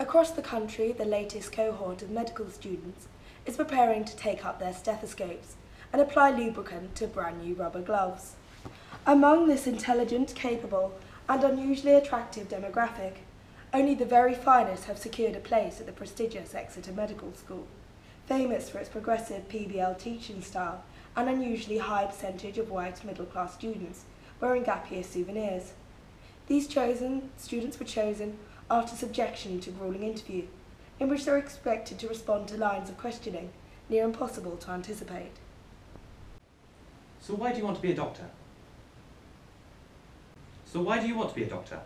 Across the country, the latest cohort of medical students is preparing to take up their stethoscopes and apply lubricant to brand new rubber gloves. Among this intelligent, capable and unusually attractive demographic, only the very finest have secured a place at the prestigious Exeter Medical School, famous for its progressive PBL teaching style and unusually high percentage of white middle-class students wearing gap year souvenirs. These students were chosen after subjection to grueling interview, in which they were expected to respond to lines of questioning near impossible to anticipate. So why do you want to be a doctor? So why do you want to be a doctor?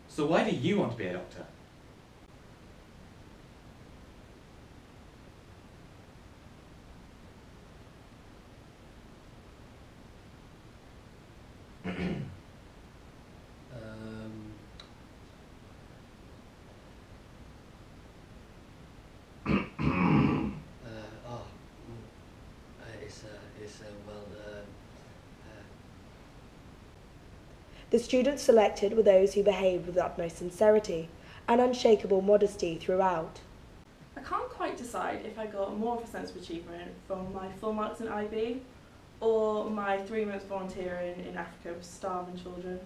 So why do you want to be a doctor? The students selected were those who behaved with utmost sincerity and unshakable modesty throughout. I can't quite decide if I got more of a sense of achievement from my full marks in IB or my 3 months volunteering in Africa with starving children.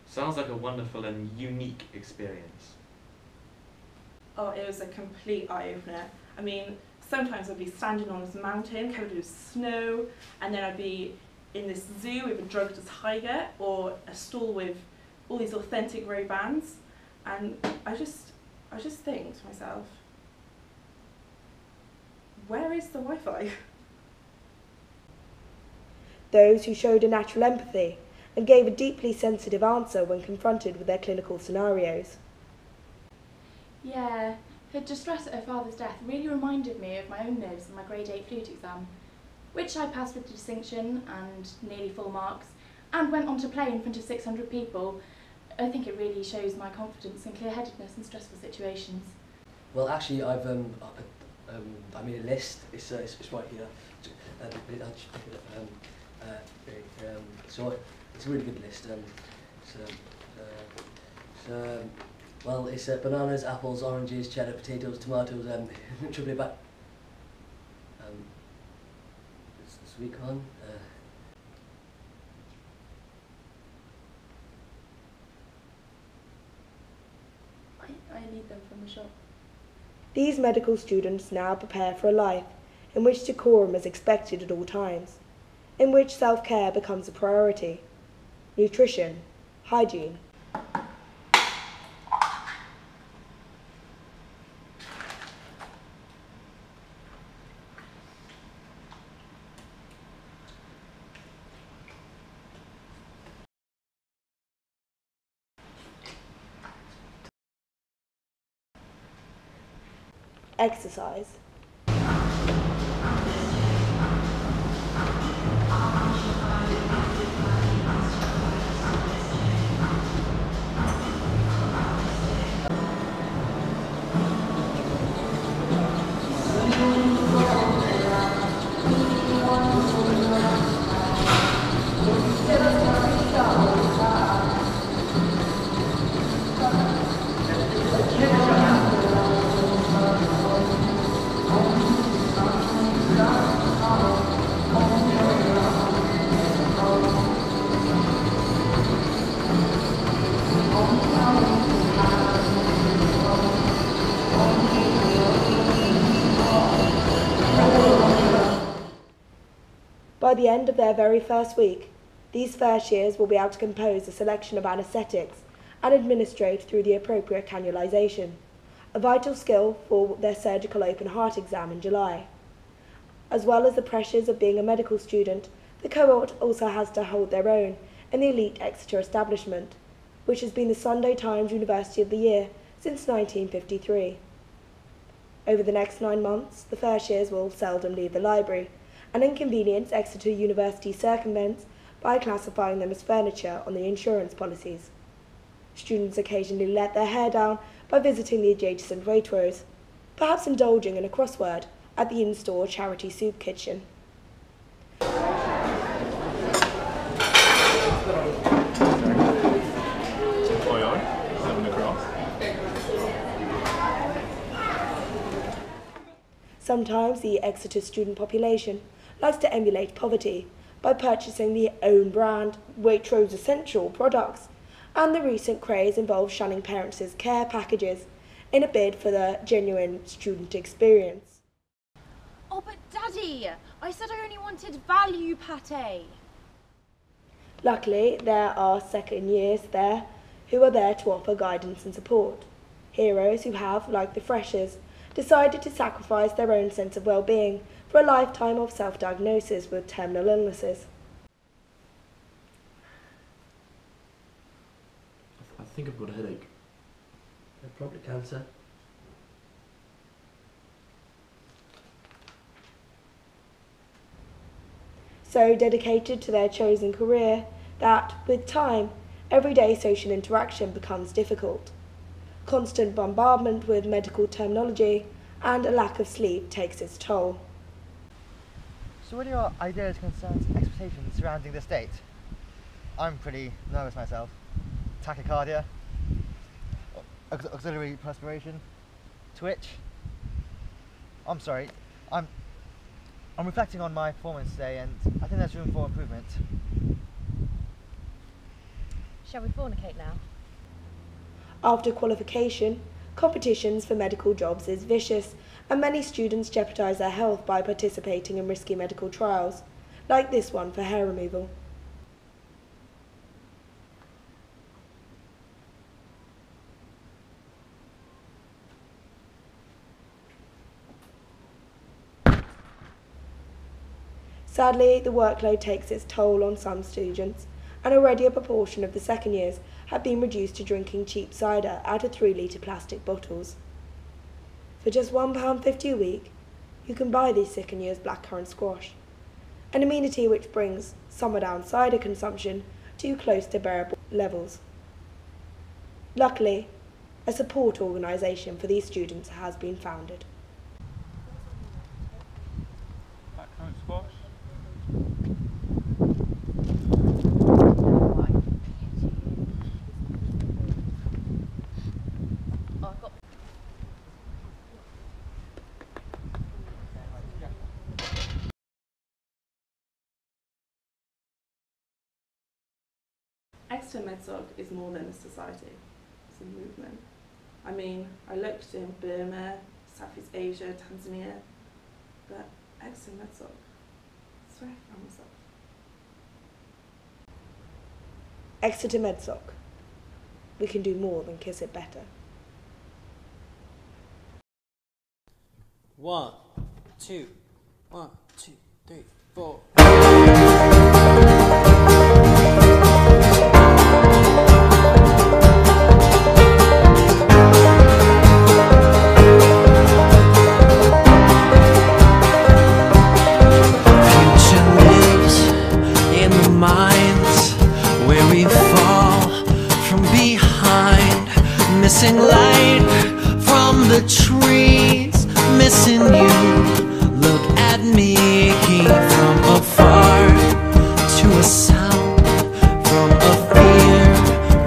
Sounds like a wonderful and unique experience. Oh, it was a complete eye-opener. I mean, sometimes I'd be standing on this mountain covered with snow, and then I'd be in this zoo with a drugged tiger or a stall with all these authentic Ray-Bans, and I just think to myself, where is the Wi-Fi? Those who showed a natural empathy and gave a deeply sensitive answer when confronted with their clinical scenarios. Yeah, her distress at her father's death really reminded me of my own nerves in my grade 8 flute exam, which I passed with distinction and nearly full marks, and went on to play in front of 600 people. I think it really shows my confidence and clear-headedness in stressful situations. Well, actually, I made a list. It's right here. So it's a really good list. Well, it's bananas, apples, oranges, cheddar, potatoes, tomatoes, triple back. Sweet corn. I need them from the shop. These medical students now prepare for a life in which decorum is expected at all times, in which self-care becomes a priority, nutrition, hygiene. Exercise. By the end of their very first week, these first years will be able to compose a selection of anaesthetics and administrate through the appropriate cannulization, a vital skill for their surgical open heart exam in July. As well as the pressures of being a medical student, the cohort also has to hold their own in the elite Exeter establishment, which has been the Sunday Times University of the Year since 1953. Over the next 9 months, the first years will seldom leave the library, an inconvenience Exeter University circumvents by classifying them as furniture on the insurance policies. Students occasionally let their hair down by visiting the adjacent Waitrose, perhaps indulging in a crossword at the in-store charity soup kitchen. Owen? Sometimes the Exeter student population likes to emulate poverty by purchasing the own brand Waitrose essential products, and the recent craze involves shunning parents' care packages in a bid for the genuine student experience. Oh, but Daddy, I said I only wanted value pate. Luckily, there are second years there who are there to offer guidance and support. Heroes who have, like the freshers, decided to sacrifice their own sense of well-being for a lifetime of self-diagnosis with terminal illnesses. I think I've got a headache. Probably cancer. So dedicated to their chosen career that, with time, everyday social interaction becomes difficult. Constant bombardment with medical terminology and a lack of sleep takes its toll. So what are your ideas, concerns, expectations surrounding this date? I'm pretty nervous myself. Tachycardia, auxiliary perspiration, twitch. I'm sorry, I'm reflecting on my performance today, and I think there's room for improvement. Shall we fornicate now? After qualification, competitions for medical jobs is vicious, and many students jeopardise their health by participating in risky medical trials, like this one for hair removal. Sadly, the workload takes its toll on some students, and already a proportion of the second years have been reduced to drinking cheap cider out of 3-litre plastic bottles. For just £1.50 a week, you can buy these second year's blackcurrant squash, an amenity which brings summer down cider consumption to close to bearable levels. Luckily, a support organisation for these students has been founded. Blackcurrant squash. Exeter Medsoc is more than a society, it's a movement. I mean, I looked in Burma, Southeast Asia, Tanzania, but Exeter Medsoc, that's where I found myself. Exeter Medsoc. We can do more than kiss it better. 1, 2, 1, 2, 3, 4. Missing light from the trees, missing you. Look at me from afar, to a sound from a fear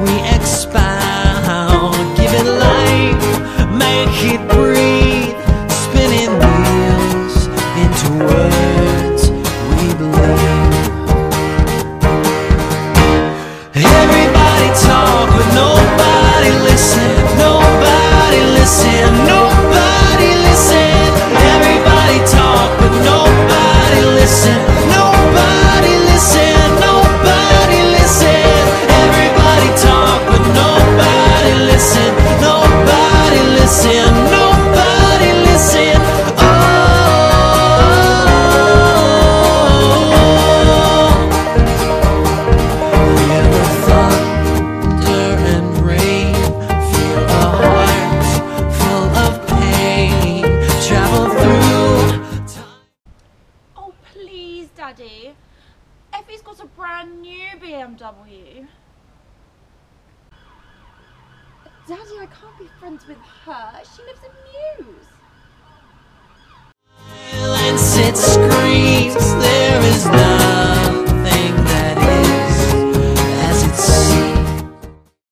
we expound. Give it life, make it breathe, spinning wheels into words we believe. Everybody talk, but nobody listen. Nobody listen, nobody listen. Everybody talk, but nobody listen. Nobody listen, nobody listen. Everybody talk, but nobody listen. Nobody listen, nobody listen. Hear the thunder and rain, feel a heart full of pain, travel through time. Oh, please, Daddy. Effie's got a brand new BMW. Daddy, I can't be friends with her. She lives in Mews.